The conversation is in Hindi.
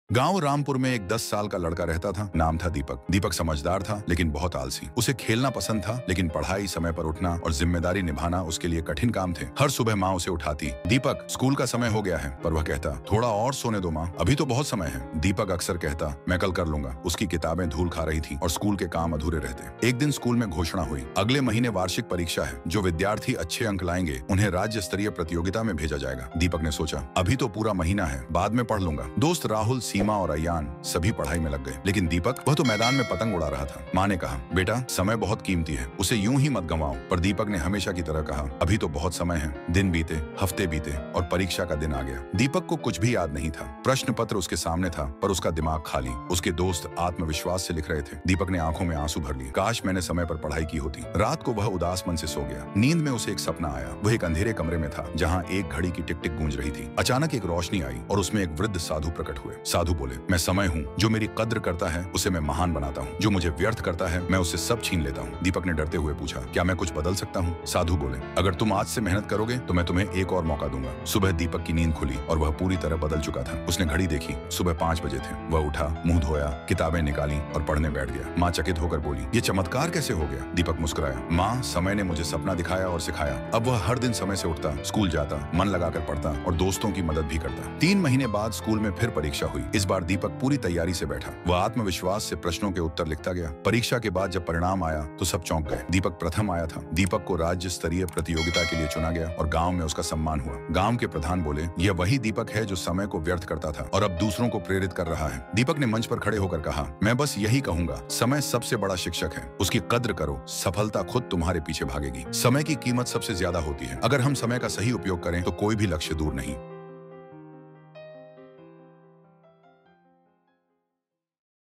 गांव रामपुर में एक 10 साल का लड़का रहता था। नाम था दीपक। दीपक समझदार था लेकिन बहुत आलसी। उसे खेलना पसंद था लेकिन पढ़ाई, समय पर उठना और जिम्मेदारी निभाना उसके लिए कठिन काम थे। हर सुबह माँ उसे उठाती, दीपक स्कूल का समय हो गया है, पर वह कहता, थोड़ा और सोने दो माँ, अभी तो बहुत समय है। दीपक अक्सर कहता, मैं कल कर लूंगा। उसकी किताबें धूल खा रही थी और स्कूल के काम अधूरे रहते। एक दिन स्कूल में घोषणा हुई, अगले महीने वार्षिक परीक्षा है। जो विद्यार्थी अच्छे अंक लाएंगे उन्हें राज्य स्तरीय प्रतियोगिता में भेजा जाएगा। दीपक ने सोचा, अभी तो पूरा महीना है, बाद में पढ़ लूंगा। दोस्त राहुल, सीमा और अयान सभी पढ़ाई में लग गए, लेकिन दीपक, वह तो मैदान में पतंग उड़ा रहा था। माँ ने कहा, बेटा समय बहुत कीमती है, उसे यूं ही मत गंवाओ। पर दीपक ने हमेशा की तरह कहा, अभी तो बहुत समय है। दिन बीते, हफ्ते बीते और परीक्षा का दिन आ गया। दीपक को कुछ भी याद नहीं था। प्रश्न पत्र उसके सामने था पर उसका दिमाग खाली। उसके दोस्त आत्मविश्वास से लिख रहे थे। दीपक ने आंखों में आंसू भर लिए। काश मैंने समय पर पढ़ाई की होती। रात को वह उदास मन से सो गया। नींद में उसे एक सपना आया। वह एक अंधेरे कमरे में था जहाँ एक घड़ी की टिक टिक गूंज रही थी। अचानक एक रोशनी आई और उसमें एक वृद्ध साधु प्रकट हुए। साधु बोले, मैं समय हूँ, जो मेरी कद्र करता है उसे मैं महान बनाता हूँ, जो मुझे व्यर्थ करता है मैं उससे सब छीन लेता हूँ। दीपक ने डरते हुए पूछा, क्या मैं कुछ बदल सकता हूँ? साधु बोले, अगर तुम आज से मेहनत करोगे तो मैं तुम्हें एक और मौका दूंगा। सुबह दीपक की नींद खुली और वह पूरी तरह बदल चुका था। उसने घड़ी देखी, सुबह 5 बजे थे। वह उठा, मुंह धोया, किताबें निकाली और पढ़ने बैठ गया। माँ चकित होकर बोली, ये चमत्कार कैसे हो गया? दीपक मुस्कुराया, माँ, समय ने मुझे सपना दिखाया और सिखाया। अब वह हर दिन समय से उठता, स्कूल जाता, मन लगाकर पढ़ता और दोस्तों की मदद भी करता। 3 महीने बाद स्कूल में फिर परीक्षा हुई। इस बार दीपक पूरी तैयारी से बैठा। वह आत्मविश्वास से प्रश्नों के उत्तर लिखता गया। परीक्षा के बाद जब परिणाम आया तो सब चौंक गए। दीपक प्रथम आया था। दीपक को राज्य स्तरीय प्रतियोगिता के लिए चुना गया और गांव में उसका सम्मान हुआ। गांव के प्रधान बोले, यह वही दीपक है जो समय को व्यर्थ करता था और अब दूसरों को प्रेरित कर रहा है। दीपक ने मंच पर खड़े होकर कहा, मैं बस यही कहूंगा, समय सबसे बड़ा शिक्षक है, उसकी कद्र करो, सफलता खुद तुम्हारे पीछे भागेगी। समय की कीमत सबसे ज्यादा होती है। अगर हम समय का सही उपयोग करें तो कोई भी लक्ष्य दूर नहीं।